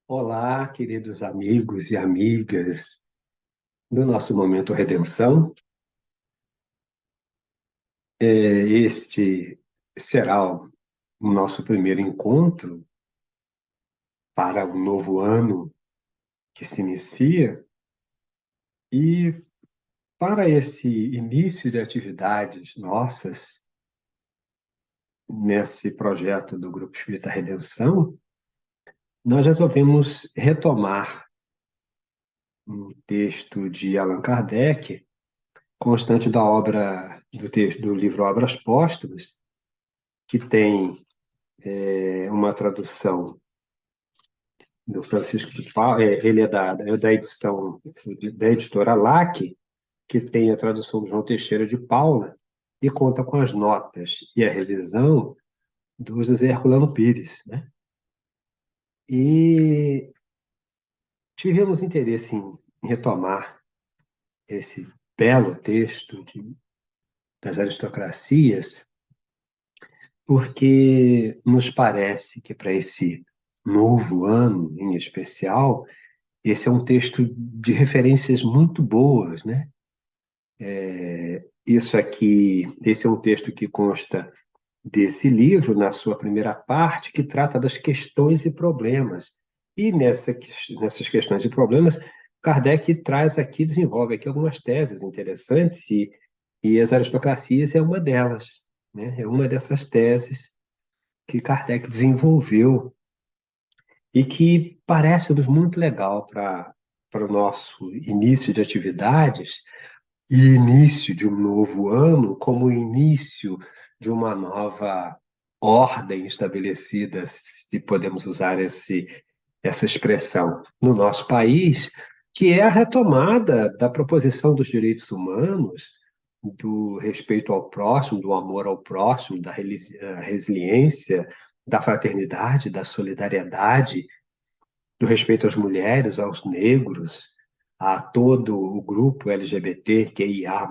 Olá, queridos amigos e amigas do nosso Momento Redenção. Este será o nosso primeiro encontro para o novo ano que se inicia e para esse início de atividades nossas nesse projeto do Grupo Espírita Redenção, nós resolvemos retomar um texto de Allan Kardec, constante da obra do livro Obras Póstumas, que tem uma tradução do Francisco de Paula, ele é da edição da editora LAC, que tem a tradução do João Teixeira de Paula, e conta com as notas e a revisão do José Herculano Pires, né? E tivemos interesse em retomar esse belo texto das aristocracias, porque nos parece que para esse novo ano, em especial, esse é um texto de referências muito boas, né? Isso aqui, esse é um texto que consta desse livro, na sua primeira parte, que trata das questões e problemas. E nessas questões e problemas, Kardec traz aqui, desenvolve aqui algumas teses interessantes, e as aristocracias é uma delas, né? É uma dessas teses que Kardec desenvolveu e que parece-nos muito legal para o nosso início de atividades e início de um novo ano, como início de uma nova ordem estabelecida, se podemos usar essa expressão, no nosso país, que é a retomada da proposição dos direitos humanos, do respeito ao próximo, do amor ao próximo, da resiliência, da fraternidade, da solidariedade, do respeito às mulheres, aos negros, a todo o grupo LGBTQIA+.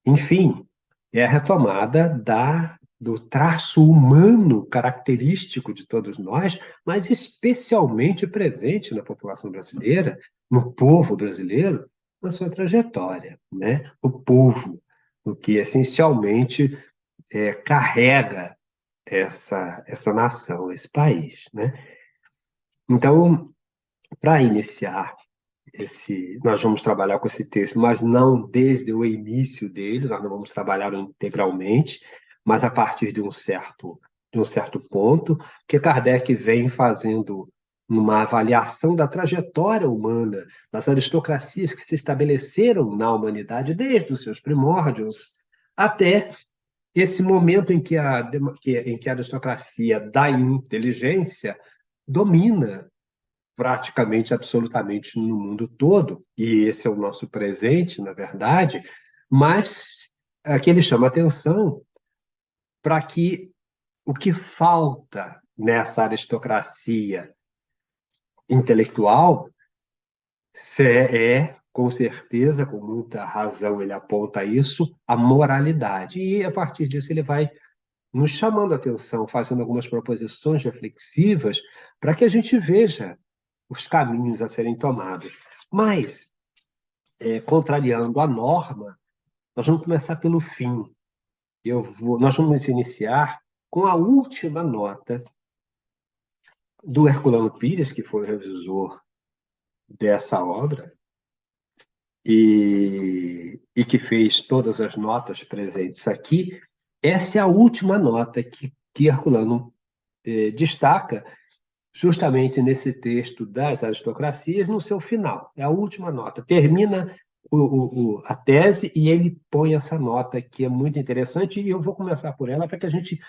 Enfim, é a retomada do traço humano característico de todos nós, mas especialmente presente na população brasileira, no povo brasileiro, na sua trajetória, né? O povo, o que essencialmente carrega essa nação, esse país, né? Então, para iniciar nós vamos trabalhar com esse texto, mas não desde o início dele, nós não vamos trabalhar integralmente, mas a partir de um certo ponto, que Kardec vem fazendo uma avaliação da trajetória humana, das aristocracias que se estabeleceram na humanidade desde os seus primórdios até esse momento em que a aristocracia da inteligência domina praticamente absolutamente no mundo todo, e esse é o nosso presente, na verdade, mas aqui ele chama atenção para que o que falta nessa aristocracia intelectual com certeza, com muita razão ele aponta isso, a moralidade. E a partir disso ele vai nos chamando a atenção, fazendo algumas proposições reflexivas para que a gente veja os caminhos a serem tomados. Mas, contrariando a norma, nós vamos começar pelo fim. Nós vamos iniciar com a última nota do Herculano Pires, que foi o revisor dessa obra, e que fez todas as notas presentes aqui. Essa é a última nota que Herculano destaca justamente nesse texto das aristocracias, no seu final. É a última nota. Termina a tese e ele põe essa nota que é muito interessante, e eu vou começar por ela para que a gente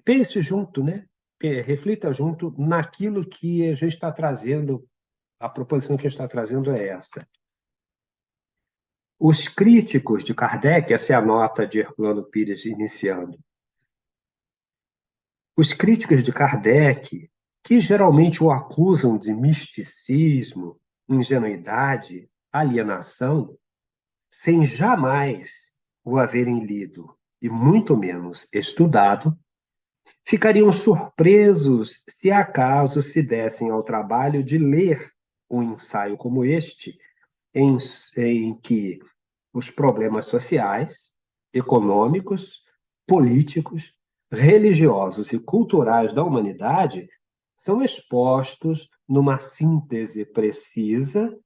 pense junto, né? Reflita junto naquilo que a gente está trazendo, a proposição que a gente está trazendo é essa. Os críticos de Kardec, essa é a nota de Herculano Pires iniciando, os críticos de Kardec, que geralmente o acusam de misticismo, ingenuidade, alienação, sem jamais o haverem lido e muito menos estudado, ficariam surpresos se acaso se dessem ao trabalho de ler um ensaio como este, em, em que os problemas sociais, econômicos, políticos, religiosos e culturais da humanidade são expostos numa síntese precisa,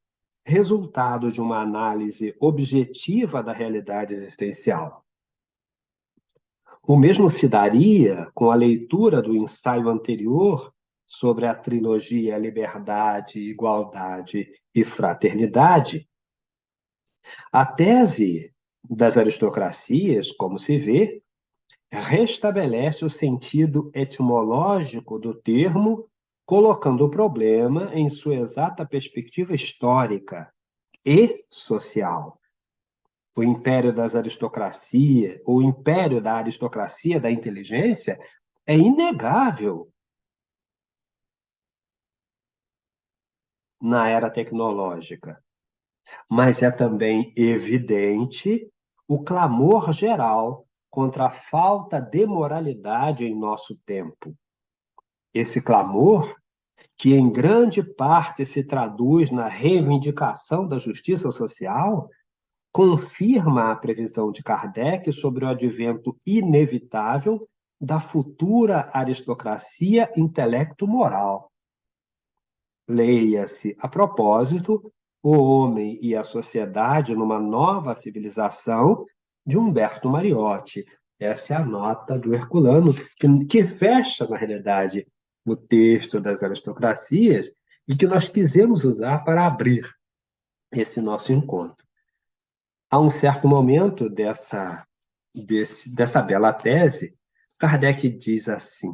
resultado de uma análise objetiva da realidade existencial. O mesmo se daria com a leitura do ensaio anterior sobre a trilogia Liberdade, Igualdade e Fraternidade. A tese das aristocracias, como se vê, restabelece o sentido etimológico do termo, colocando o problema em sua exata perspectiva histórica e social. O império das aristocracias, o império da aristocracia da inteligência é inegável na era tecnológica, mas é também evidente o clamor geral contra a falta de moralidade em nosso tempo. Esse clamor, que em grande parte se traduz na reivindicação da justiça social, confirma a previsão de Kardec sobre o advento inevitável da futura aristocracia intelecto-moral. Leia-se, a propósito, O Homem e a Sociedade numa Nova Civilização, de Humberto Mariotti. Essa é a nota do Herculano, que fecha, na realidade, o texto das aristocracias e que nós quisemos usar para abrir esse nosso encontro. A um certo momento dessa bela tese, Kardec diz assim: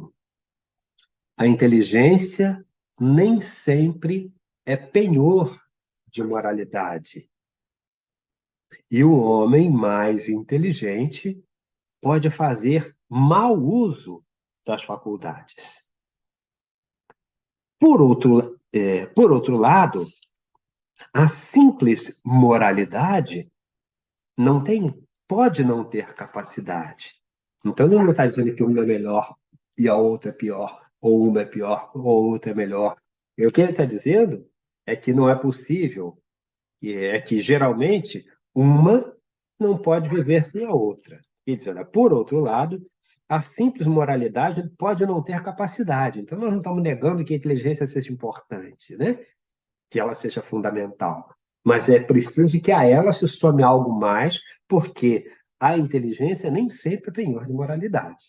a inteligência nem sempre é penhor de moralidade. E o homem mais inteligente pode fazer mau uso das faculdades. Por outro lado, a simples moralidade pode não ter capacidade. Então, ele não está dizendo que uma é melhor e a outra é pior, ou uma é pior, ou outra é melhor. E o que ele está dizendo é que não é possível, é que geralmente uma não pode viver sem a outra. E diz, olha, por outro lado, a simples moralidade pode não ter capacidade. Então, nós não estamos negando que a inteligência seja importante, né? Que ela seja fundamental. Mas é preciso que a ela se some algo mais, porque a inteligência nem sempre é penhor de moralidade.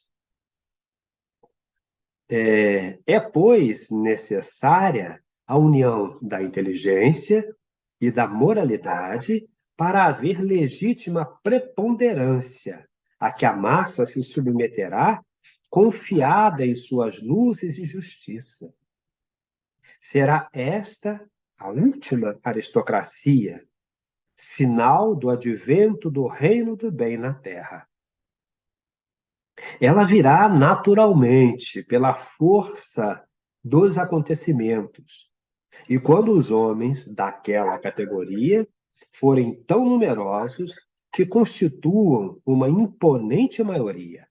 Pois, necessária a união da inteligência e da moralidade para haver legítima preponderância, a que a massa se submeterá confiada em suas luzes e justiça. Será esta a última aristocracia, sinal do advento do reino do bem na terra. Ela virá naturalmente, pela força dos acontecimentos. E quando os homens daquela categoria forem tão numerosos que constituam uma imponente maioria,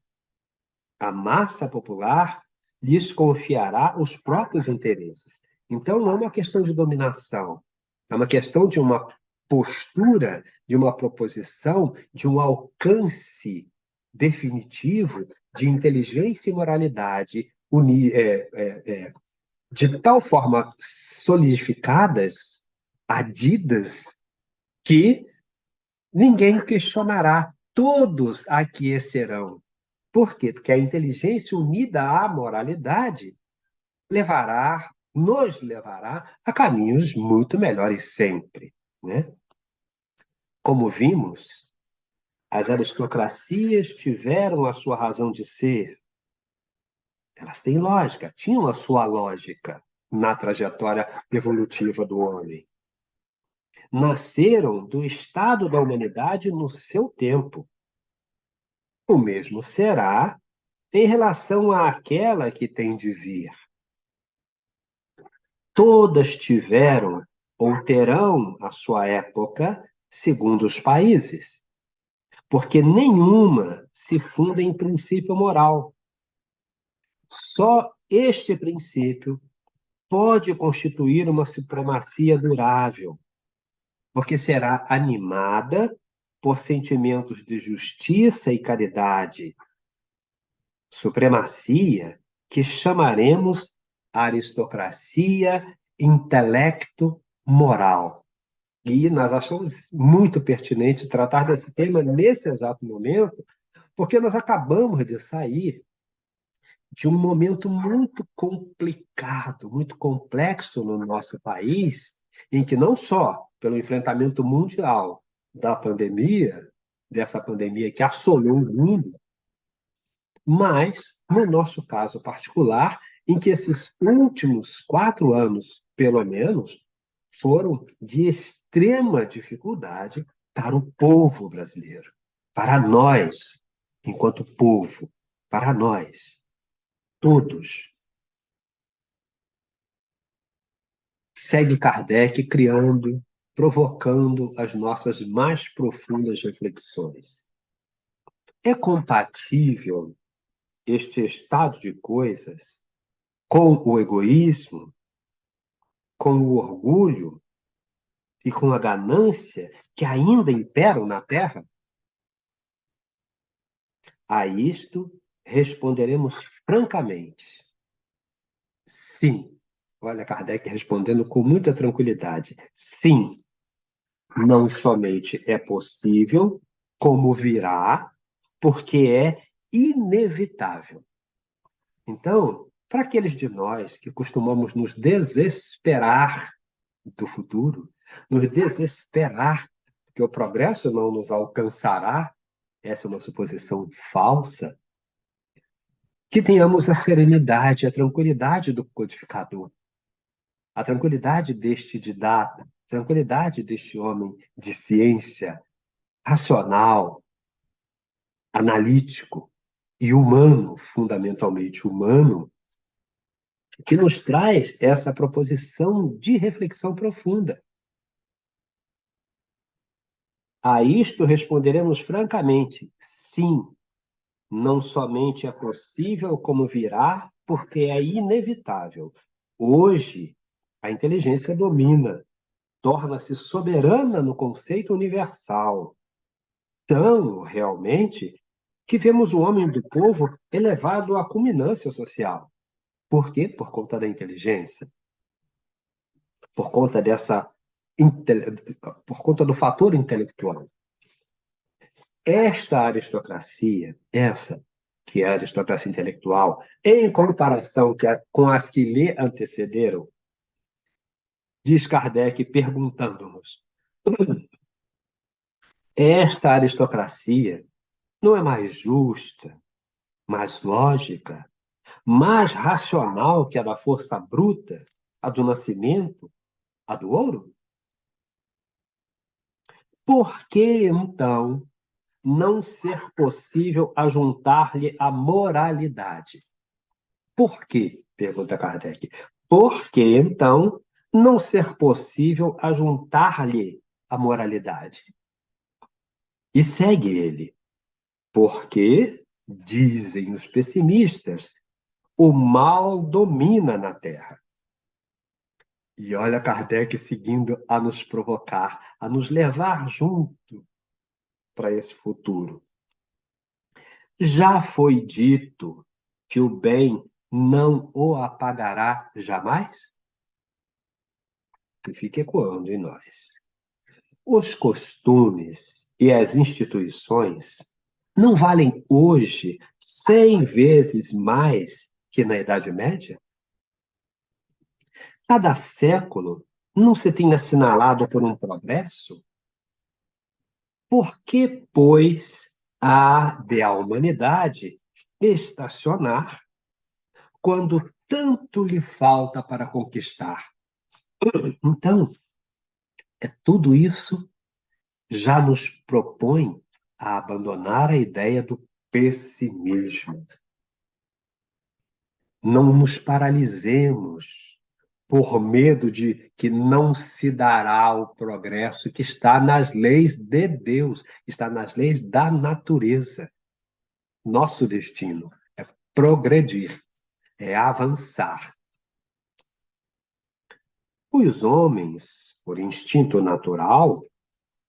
a massa popular lhes confiará os próprios interesses. Então, não é uma questão de dominação, é uma questão de uma postura, de uma proposição, de um alcance definitivo de inteligência e moralidade de tal forma solidificadas, adidas, que ninguém questionará, todos aquecerão. Por quê? Porque a inteligência unida à moralidade nos levará a caminhos muito melhores sempre, né? Como vimos, as aristocracias tiveram a sua razão de ser. Elas têm lógica, tinham a sua lógica na trajetória evolutiva do homem. Nasceram do estado da humanidade no seu tempo. O mesmo será em relação àquela que tem de vir. Todas tiveram ou terão a sua época segundo os países, porque nenhuma se funda em princípio moral. Só este princípio pode constituir uma supremacia durável, porque será animada por sentimentos de justiça e caridade, supremacia que chamaremos aristocracia intelecto-moral. E nós achamos muito pertinente tratar desse tema nesse exato momento, porque nós acabamos de sair de um momento muito complicado, muito complexo no nosso país, em que não só pelo enfrentamento mundial da pandemia, dessa pandemia que assolou o mundo, mas, no nosso caso particular, em que esses últimos 4 anos, pelo menos, foram de extrema dificuldade para o povo brasileiro, para nós, enquanto povo, para nós, todos. Segue Kardec criando, provocando as nossas mais profundas reflexões. É compatível este estado de coisas com o egoísmo, com o orgulho e com a ganância que ainda imperam na Terra? A isto responderemos francamente: sim. Olha, Kardec respondendo com muita tranquilidade: sim, não somente é possível, como virá, porque é inevitável. Então, para aqueles de nós que costumamos nos desesperar do futuro, nos desesperar que o progresso não nos alcançará, essa é uma suposição falsa, que tenhamos a serenidade, a tranquilidade do codificador, a tranquilidade deste didata, a tranquilidade deste homem de ciência, racional, analítico e humano, fundamentalmente humano, que nos traz essa proposição de reflexão profunda. A isto responderemos francamente: sim, não somente é possível, como virá, porque é inevitável. Hoje, a inteligência domina, torna-se soberana no conceito universal. Tão, realmente, que vemos o homem do povo elevado à culminância social. Por quê? Por conta da inteligência, por conta por conta do fator intelectual. Esta aristocracia, essa que é a aristocracia intelectual, em comparação com as que lhe antecederam, diz Kardec perguntando-nos: esta aristocracia não é mais justa, mais lógica, mais racional que a da força bruta, a do nascimento, a do ouro? Por que, então, não ser possível ajuntar-lhe a moralidade? Por quê? Pergunta Kardec. Por que, então, não ser possível ajuntar-lhe a moralidade? E segue ele. Porque, dizem os pessimistas, o mal domina na Terra. E olha Kardec seguindo a nos provocar, a nos levar junto para esse futuro. Já foi dito que o bem não o apagará jamais? E fica ecoando em nós. Os costumes e as instituições não valem hoje 100 vezes mais que na Idade Média? Cada século não se tem assinalado por um progresso? Por que, pois, há de a humanidade estacionar quando tanto lhe falta para conquistar? Então, tudo isso já nos propõe a abandonar a ideia do pessimismo. Não nos paralisemos por medo de que não se dará o progresso que está nas leis de Deus, está nas leis da natureza. Nosso destino é progredir. é avançar. Os homens, por instinto natural,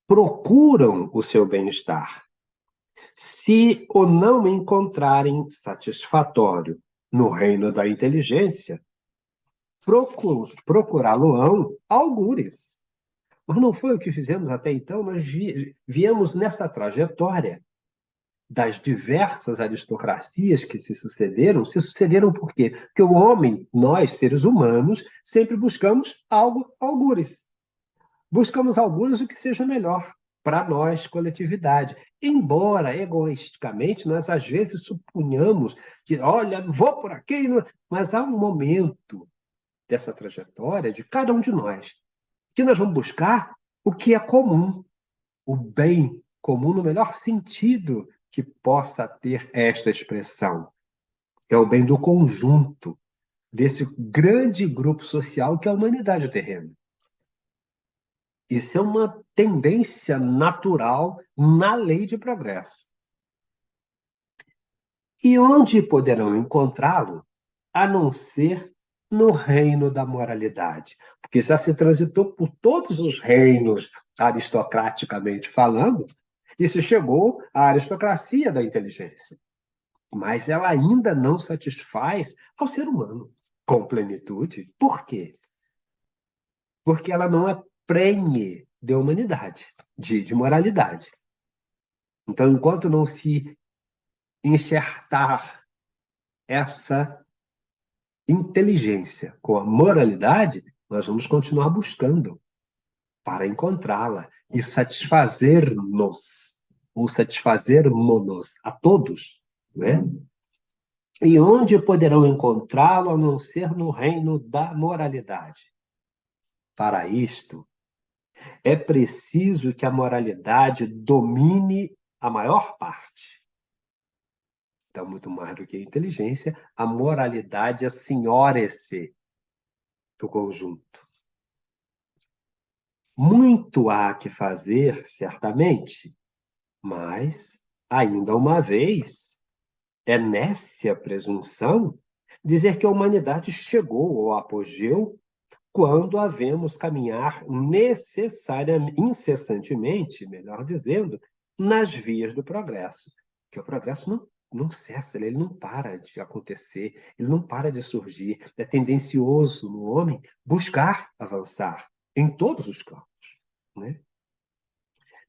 procuram o seu bem-estar. Se o não encontrarem satisfatório no reino da inteligência, procurá-lo-ão algures. Mas não foi o que fizemos até então, nós viemos nessa trajetória das diversas aristocracias que se sucederam por quê? Porque o homem, nós, seres humanos, sempre buscamos algo, algures. Buscamos algures o que seja melhor para nós, coletividade. Embora, egoisticamente, nós às vezes suponhamos que, olha, vou por aqui, mas há um momento dessa trajetória de cada um de nós que nós vamos buscar o que é comum, o bem comum no melhor sentido que possa ter esta expressão. É o bem do conjunto, desse grande grupo social que é a humanidade terrena. Isso é uma tendência natural na lei de progresso. E onde poderão encontrá-lo, a não ser no reino da moralidade? Porque já se transitou por todos os reinos, aristocraticamente falando, e se chegou à aristocracia da inteligência. Mas ela ainda não satisfaz ao ser humano com plenitude. Por quê? Porque ela não é prenhe de humanidade, de moralidade. Então, enquanto não se enxertar essa inteligência com a moralidade, nós vamos continuar buscando para encontrá-la e satisfazer-nos, ou satisfazermos-nos a todos, né? E onde poderão encontrá-lo a não ser no reino da moralidade? Para isto, é preciso que a moralidade domine a maior parte. Então, muito mais do que a inteligência, a moralidade assenhora-se do conjunto. Muito há que fazer, certamente, mas, ainda uma vez, é nécia presunção dizer que a humanidade chegou ao apogeu quando a vemos caminhar incessantemente, melhor dizendo, nas vias do progresso. Que o progresso não cessa, ele não para de acontecer, ele não para de surgir. É tendencioso no homem buscar avançar em todos os campos, né?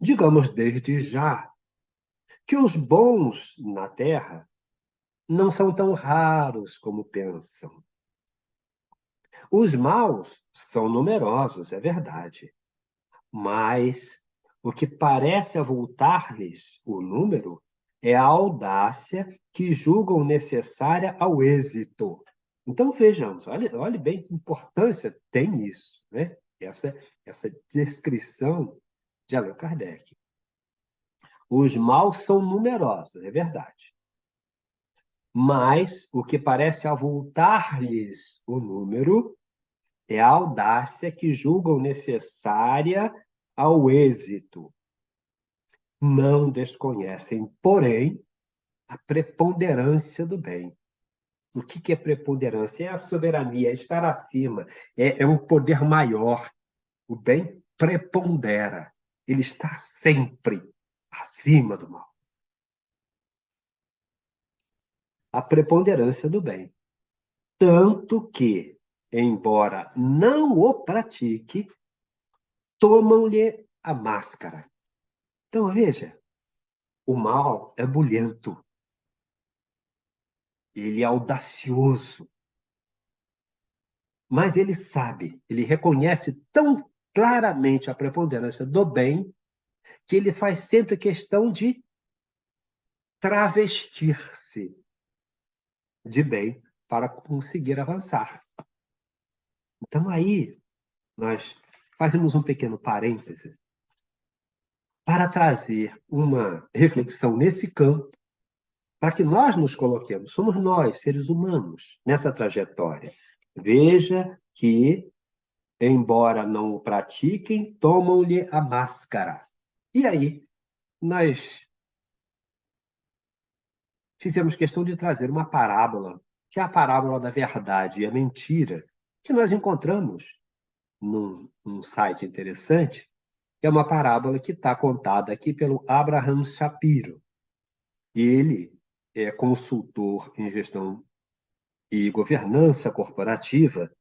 Digamos desde já que os bons na Terra não são tão raros como pensam. Os maus são numerosos, é verdade, mas o que parece avultar-lhes o número é a audácia que julgam necessária ao êxito. Então, vejamos, olhe bem que importância tem isso, né? Essa descrição de Allan Kardec. Os maus são numerosos, é verdade. Mas o que parece avultar-lhes o número é a audácia que julgam necessária ao êxito. Não desconhecem, porém, a preponderância do bem. O que é preponderância? É a soberania, é estar acima, é um poder maior. O bem prepondera, ele está sempre acima do mal. A preponderância do bem. Tanto que, embora não o pratique, tomam-lhe a máscara. Então, veja, o mal é bulhento, ele é audacioso, mas ele sabe, ele reconhece tão claramente a preponderância do bem que ele faz sempre questão de travestir-se de bem para conseguir avançar. Então, aí, nós fazemos um pequeno parêntese para trazer uma reflexão nesse campo, para que nós nos coloquemos, somos nós, seres humanos, nessa trajetória. Veja que, embora não o pratiquem, tomam-lhe a máscara. E aí, nós fizemos questão de trazer uma parábola que é a parábola da verdade e a mentira, que nós encontramos num site interessante. É uma parábola que está contada aqui pelo Abraham Shapiro. Ele é consultor em gestão e governança corporativa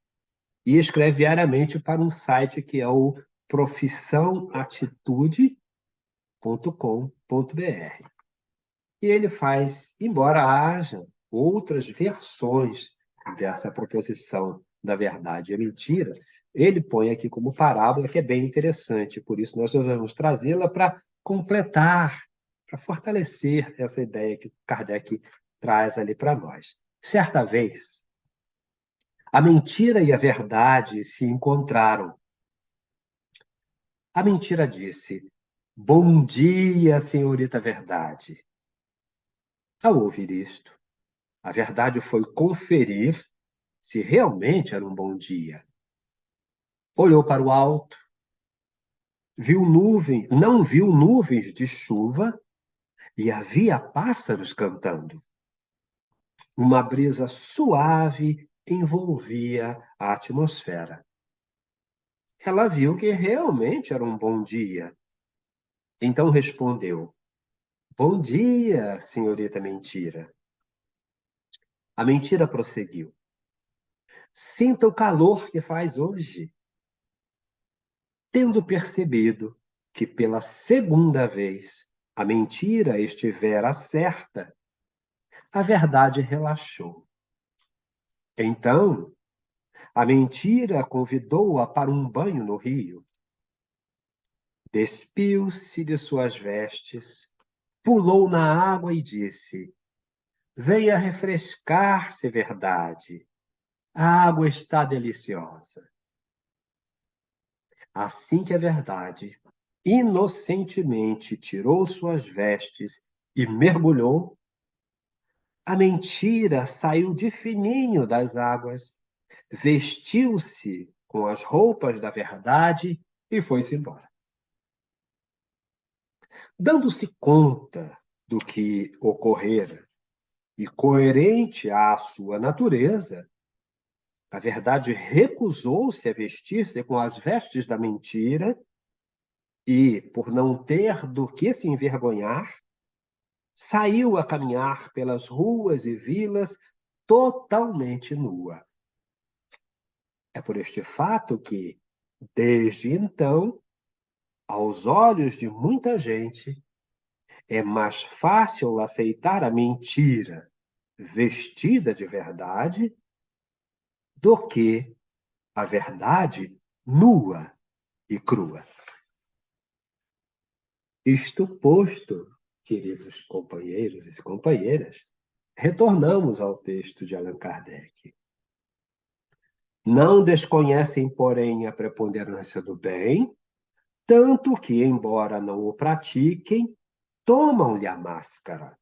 e escreve diariamente para um site que é o profissãoatitude.com.br. E ele faz, embora haja outras versões dessa proposição da verdade e a mentira, ele põe aqui como parábola, que é bem interessante. Por isso, nós vamos trazê-la para completar, para fortalecer essa ideia que Kardec traz ali para nós. Certa vez, a mentira e a verdade se encontraram. A mentira disse: Bom dia, senhorita Verdade. Ao ouvir isto, a verdade foi conferir se realmente era um bom dia. Olhou para o alto, não viu nuvens de chuva e havia pássaros cantando. Uma brisa suave envolvia a atmosfera. Ela viu que realmente era um bom dia. Então respondeu: Bom dia, senhorita Mentira. A mentira prosseguiu: Sinta o calor que faz hoje. Tendo percebido que pela segunda vez a mentira estivera certa, a verdade relaxou. Então, a mentira convidou-a para um banho no rio. Despiu-se de suas vestes, pulou na água e disse: Venha refrescar-se, verdade. A água está deliciosa. Assim que a verdade inocentemente tirou suas vestes e mergulhou, a mentira saiu de fininho das águas, vestiu-se com as roupas da verdade e foi-se embora. Dando-se conta do que ocorrera e coerente à sua natureza, a verdade recusou-se a vestir-se com as vestes da mentira e, por não ter do que se envergonhar, saiu a caminhar pelas ruas e vilas totalmente nua. É por este fato que, desde então, aos olhos de muita gente, é mais fácil aceitar a mentira vestida de verdade do que a verdade nua e crua. Isto posto, queridos companheiros e companheiras, retornamos ao texto de Allan Kardec. Não desconhecem, porém, a preponderância do bem, tanto que, embora não o pratiquem, tomam-lhe a máscara.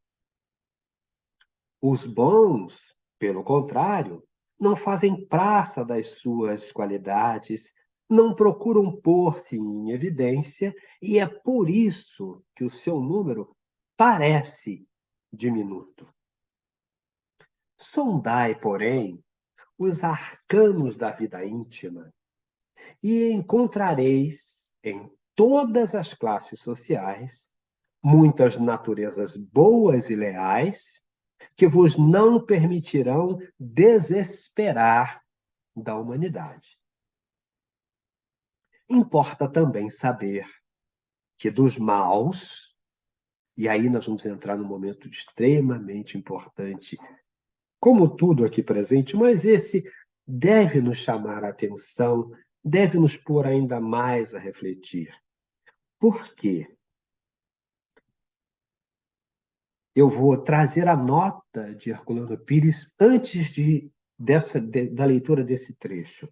Os bons, pelo contrário, não fazem praça das suas qualidades, não procuram pôr-se em evidência, e é por isso que o seu número parece diminuto. Sondai, porém, os arcanos da vida íntima e encontrareis em todas as classes sociais muitas naturezas boas e leais que vos não permitirão desesperar da humanidade. Importa também saber que dos maus, e aí nós vamos entrar num momento extremamente importante, como tudo aqui presente, mas esse deve nos chamar a atenção, deve nos pôr ainda mais a refletir. Por quê? Eu vou trazer a nota de Herculano Pires antes da leitura desse trecho.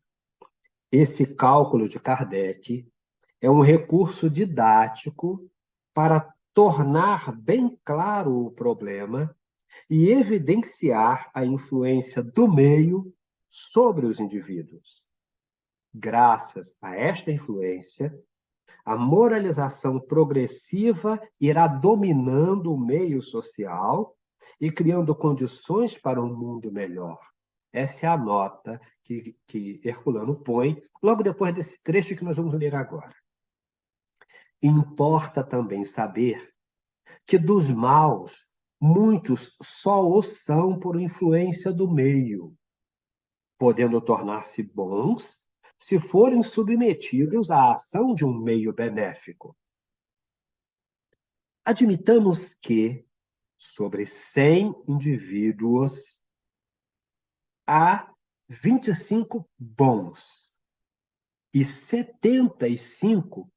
Esse cálculo de Kardec é um recurso didático para tornar bem claro o problema e evidenciar a influência do meio sobre os indivíduos. Graças a esta influência, a moralização progressiva irá dominando o meio social e criando condições para um mundo melhor. Essa é a nota que Herculano põe logo depois desse trecho que nós vamos ler agora. Importa também saber que dos maus, muitos só o são por influência do meio, podendo tornar-se bons se forem submetidos à ação de um meio benéfico. Admitamos que, sobre 100 indivíduos, há 25 bons e 75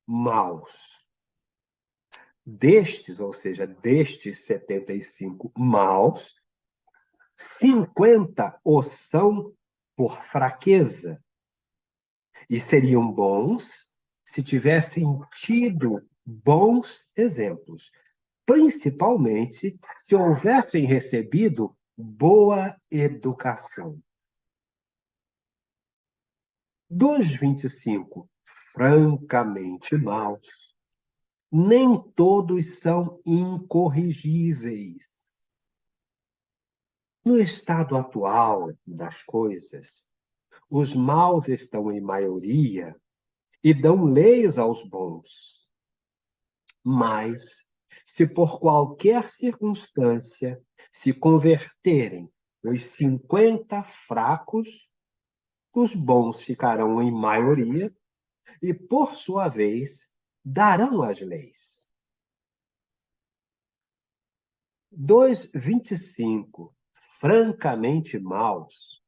maus. Destes, ou seja, destes 75 maus, 50 o são por fraqueza e seriam bons se tivessem tido bons exemplos, principalmente se houvessem recebido boa educação. Dos 25 francamente maus, nem todos são incorrigíveis. No estado atual das coisas, os maus estão em maioria e dão leis aos bons. Mas, se por qualquer circunstância se converterem os 50 fracos, os bons ficarão em maioria e, por sua vez, darão as leis. Dos 25 francamente maus,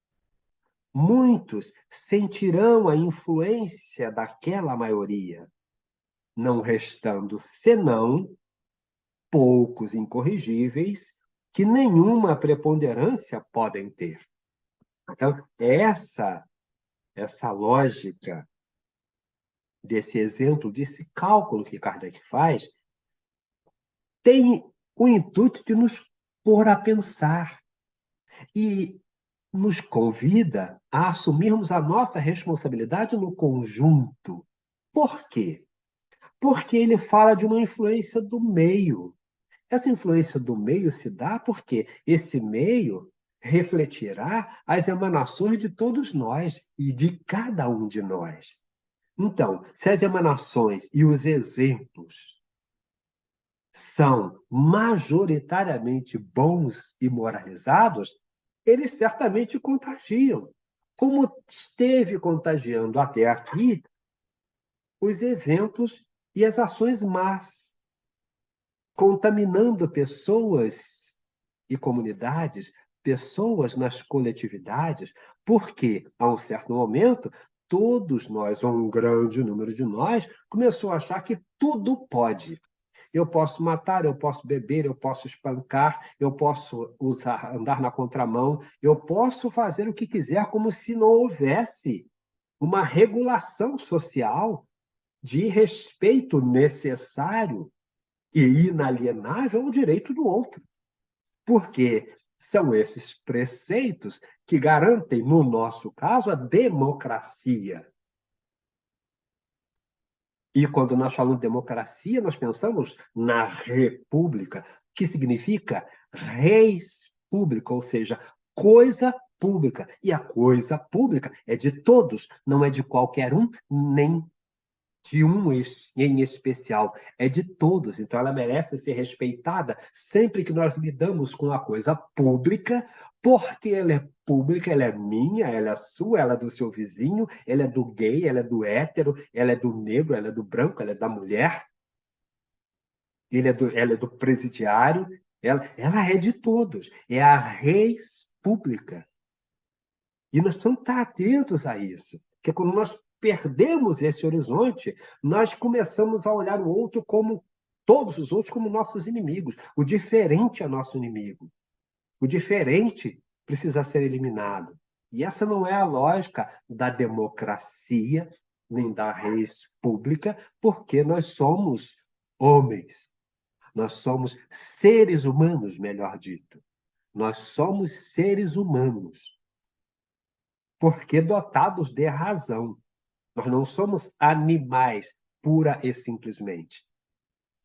muitos sentirão a influência daquela maioria, não restando senão poucos incorrigíveis que nenhuma preponderância podem ter. Então, essa lógica desse exemplo, desse cálculo que Kardec faz, tem o intuito de nos pôr a pensar e nos convida a assumirmos a nossa responsabilidade no conjunto. Por quê? Porque ele fala de uma influência do meio. Essa influência do meio se dá porque esse meio refletirá as emanações de todos nós e de cada um de nós. Então, se as emanações e os exemplos são majoritariamente bons e moralizados, eles certamente contagiam, como esteve contagiando até aqui os exemplos e as ações más, contaminando pessoas e comunidades, pessoas nas coletividades, porque, a um certo momento, todos nós, ou um grande número de nós, começou a achar que tudo pode. Eu posso matar, eu posso beber, eu posso espancar, eu posso andar na contramão, eu posso fazer o que quiser, como se não houvesse uma regulação social de respeito necessário e inalienável ao direito do outro. Porque são esses preceitos que garantem, no nosso caso, a democracia. E quando nós falamos de democracia, nós pensamos na república, que significa res pública, ou seja, coisa pública. E a coisa pública é de todos, não é de qualquer um, nem de um em especial, é de todos. Então, ela merece ser respeitada sempre que nós lidamos com a coisa pública, porque ela é pública, ela é minha, ela é sua, ela é do seu vizinho, ela é do gay, ela é do hétero, ela é do negro, ela é do branco, ela é da mulher, ela é do presidiário, ela é de todos, é a res pública. E nós precisamos estar atentos a isso, porque quando nós perdemos esse horizonte, nós começamos a olhar o outro como todos os outros como nossos inimigos. O diferente é nosso inimigo. O diferente precisa ser eliminado. E essa não é a lógica da democracia, nem da res pública, porque nós somos homens. Nós somos seres humanos, melhor dito. Nós somos seres humanos porque dotados de razão. Nós não somos animais, pura e simplesmente.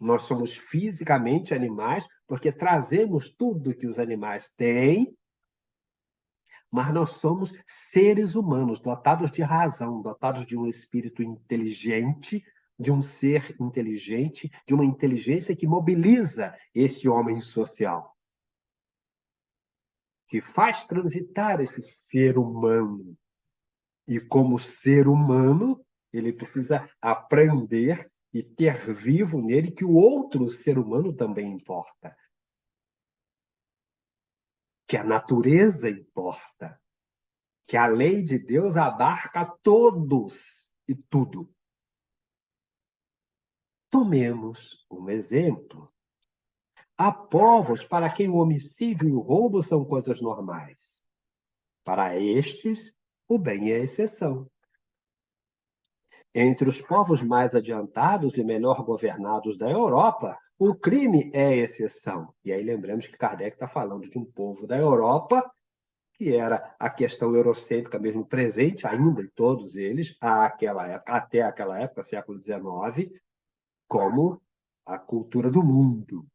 Nós somos fisicamente animais porque trazemos tudo que os animais têm, mas nós somos seres humanos, dotados de razão, dotados de um espírito inteligente, de um ser inteligente, de uma inteligência que mobiliza esse homem social, que faz transitar esse ser humano. E como ser humano, ele precisa aprender e ter vivo nele que o outro ser humano também importa, que a natureza importa, que a lei de Deus abarca todos e tudo. Tomemos um exemplo. Há povos para quem o homicídio e o roubo são coisas normais. Para estes, o bem é exceção. Entre os povos mais adiantados e melhor governados da Europa, o crime é exceção. E aí lembramos que Kardec está falando de um povo da Europa, que era a questão eurocêntrica mesmo presente ainda em todos eles, até aquela época, século XIX, como a cultura do mundo.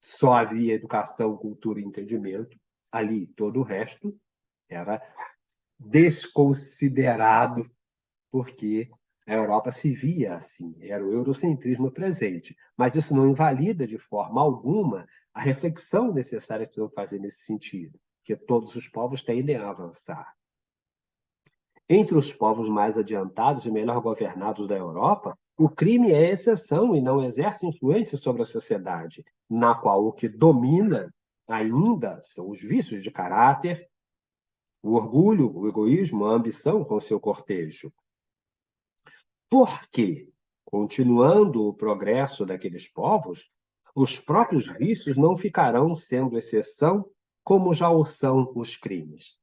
Só havia educação, cultura e entendimento. Ali, todo o resto era desconsiderado, porque a Europa se via assim, era o eurocentrismo presente. Mas isso não invalida de forma alguma a reflexão necessária que precisam fazer nesse sentido, que todos os povos tendem a avançar. Entre os povos mais adiantados e melhor governados da Europa, o crime é exceção e não exerce influência sobre a sociedade, na qual o que domina ainda são os vícios de caráter, o orgulho, o egoísmo, a ambição com seu cortejo. Porque, continuando o progresso daqueles povos, os próprios vícios não ficarão sendo exceção, como já o são os crimes.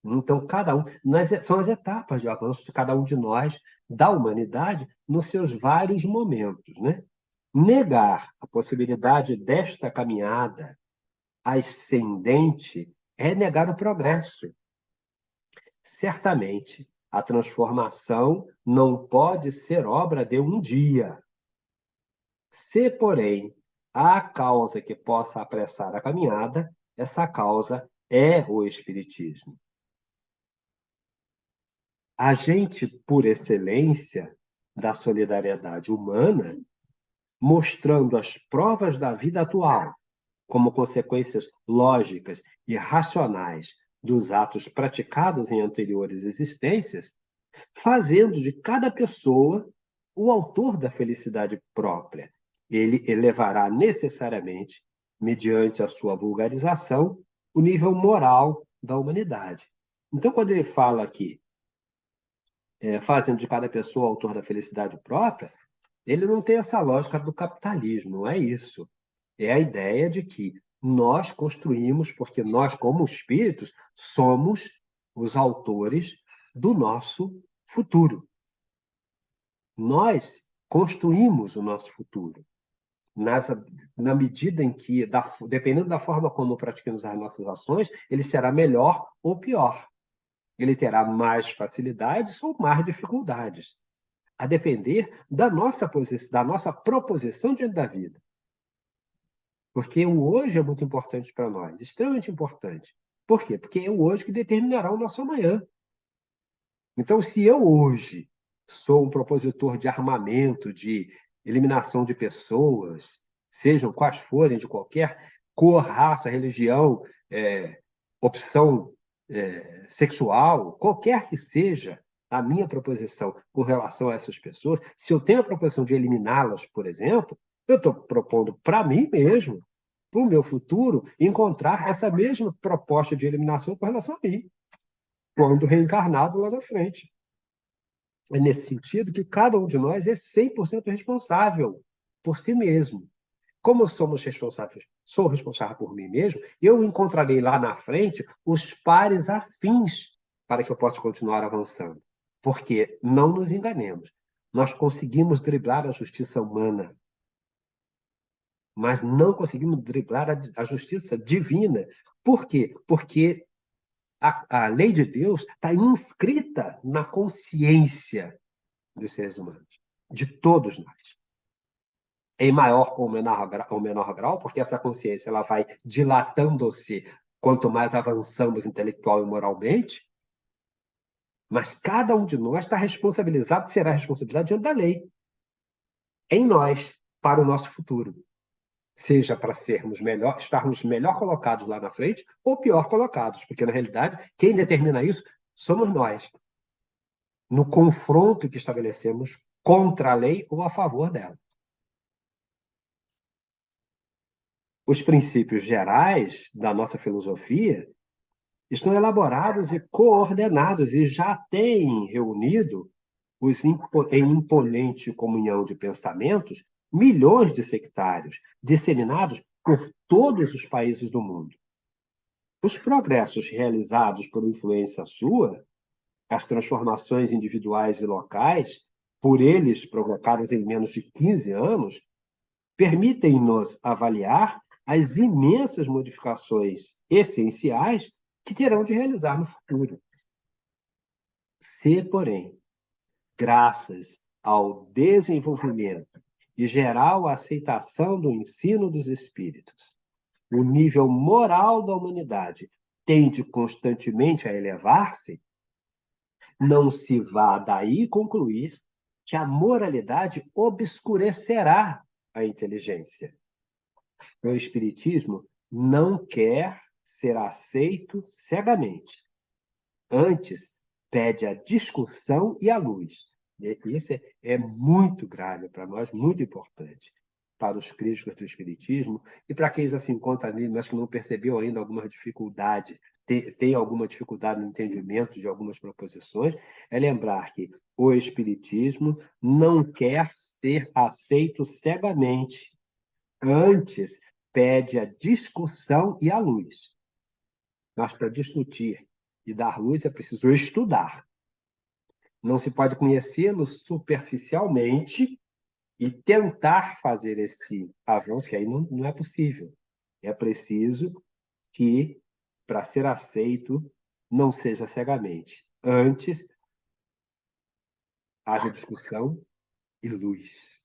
Então, são as etapas de avanço de cada um de nós, da humanidade, nos seus vários momentos, né? Negar a possibilidade desta caminhada ascendente é negar o progresso. Certamente, a transformação não pode ser obra de um dia. Se, porém, há causa que possa apressar a caminhada, essa causa é o Espiritismo. Agente por excelência da solidariedade humana, mostrando as provas da vida atual como consequências lógicas e racionais dos atos praticados em anteriores existências, fazendo de cada pessoa o autor da felicidade própria. Ele elevará necessariamente, mediante a sua vulgarização, o nível moral da humanidade. Então, quando ele fala aqui, fazendo de cada pessoa o autor da felicidade própria, ele não tem essa lógica do capitalismo, não é isso. É a ideia de que nós construímos, porque nós, como espíritos, somos os autores do nosso futuro. Nós construímos o nosso futuro. Na medida em que, dependendo da forma como praticamos as nossas ações, ele será melhor ou pior. Ele terá mais facilidades ou mais dificuldades, a depender da nossa proposição diante da vida. Porque o hoje é muito importante para nós, extremamente importante. Por quê? Porque é o hoje que determinará o nosso amanhã. Então, se eu hoje sou um propositor de armamento, de eliminação de pessoas, sejam quais forem, de qualquer cor, raça, religião, opção sexual, qualquer que seja a minha proposição com relação a essas pessoas, se eu tenho a proposição de eliminá-las, por exemplo, eu estou propondo para mim mesmo, para o meu futuro, encontrar essa mesma proposta de eliminação com relação a mim, quando reencarnado lá na frente. É nesse sentido que cada um de nós é 100% responsável por si mesmo. Como somos responsáveis, sou responsável por mim mesmo, eu encontrarei lá na frente os pares afins para que eu possa continuar avançando. Porque, não nos enganemos, nós conseguimos driblar a justiça humana, mas não conseguimos driblar a justiça divina. Por quê? Porque a lei de Deus está inscrita na consciência dos seres humanos, de todos nós. em maior ou menor grau, porque essa consciência ela vai dilatando-se quanto mais avançamos intelectual e moralmente, mas cada um de nós está responsabilizado, será responsabilizado diante da lei, em nós, para o nosso futuro. Seja para estarmos melhor colocados lá na frente ou pior colocados, porque, na realidade, quem determina isso somos nós, no confronto que estabelecemos contra a lei ou a favor dela. Os princípios gerais da nossa filosofia estão elaborados e coordenados e já têm reunido em imponente comunhão de pensamentos milhões de sectários disseminados por todos os países do mundo. Os progressos realizados por influência sua, as transformações individuais e locais, por eles provocadas em menos de 15 anos, permitem-nos avaliar as imensas modificações essenciais que terão de realizar no futuro. Se, porém, graças ao desenvolvimento e geral aceitação do ensino dos espíritos, o nível moral da humanidade tende constantemente a elevar-se, não se vá daí concluir que a moralidade obscurecerá a inteligência. O Espiritismo não quer ser aceito cegamente. Antes, pede a discussão e a luz. E isso é muito grave para nós, muito importante para os críticos do Espiritismo e para quem já se encontra ali, mas que não percebeu ainda alguma dificuldade, tem alguma dificuldade no entendimento de algumas proposições, é lembrar que o Espiritismo não quer ser aceito cegamente. Antes, pede a discussão e a luz. Mas para discutir e dar luz é preciso estudar. Não se pode conhecê-lo superficialmente e tentar fazer esse avanço, que aí não é possível. É preciso que, para ser aceito, não seja cegamente. Antes, haja discussão e luz.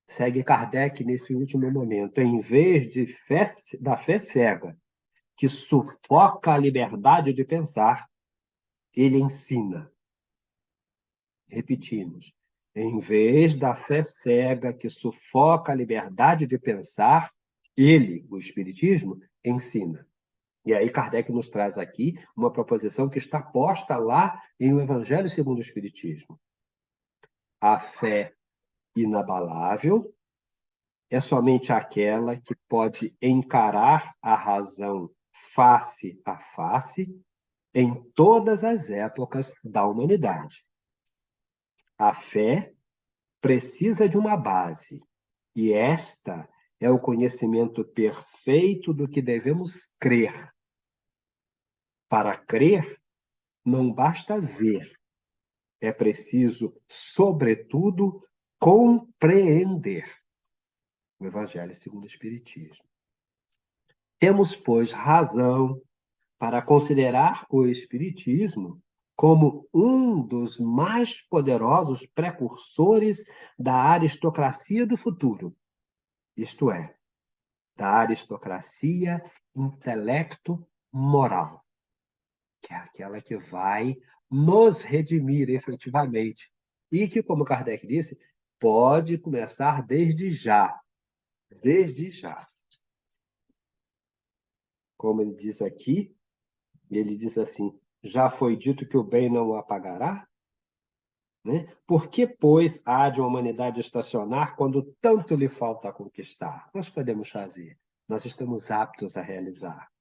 Segue Kardec nesse último momento. Em vez da fé cega, que sufoca a liberdade de pensar, ele ensina. Repetimos. Em vez da fé cega que sufoca a liberdade de pensar, ele, o Espiritismo, ensina. E aí Kardec nos traz aqui uma proposição que está posta lá em O Evangelho segundo o Espiritismo. A fé inabalável é somente aquela que pode encarar a razão face a face em todas as épocas da humanidade. A fé precisa de uma base, e esta é o conhecimento perfeito do que devemos crer. Para crer, não basta ver, é preciso, sobretudo, compreender. O Evangelho segundo o Espiritismo. Temos, pois, razão para considerar o Espiritismo como um dos mais poderosos precursores da aristocracia do futuro, isto é, da aristocracia intelecto-moral, que é aquela que vai nos redimir efetivamente e que, como Kardec disse, pode começar desde já, desde já. Como ele diz aqui, ele diz assim, já foi dito que o bem não o apagará? Né? Por que, pois, há de a humanidade estacionar quando tanto lhe falta a conquistar? Nós podemos fazer, nós estamos aptos a realizar.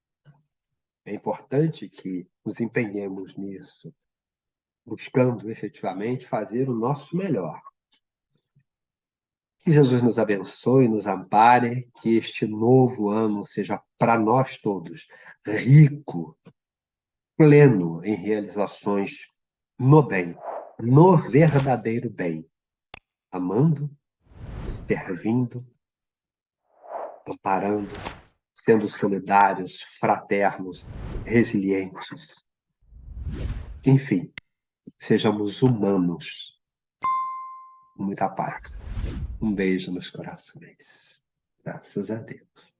É importante que nos empenhemos nisso, buscando efetivamente fazer o nosso melhor. Que Jesus nos abençoe, nos ampare, que este novo ano seja para nós todos rico, pleno em realizações no bem, no verdadeiro bem, amando, servindo, amparando, sendo solidários, fraternos, resilientes. Enfim, sejamos humanos. Muita paz. Um beijo nos corações. Graças a Deus.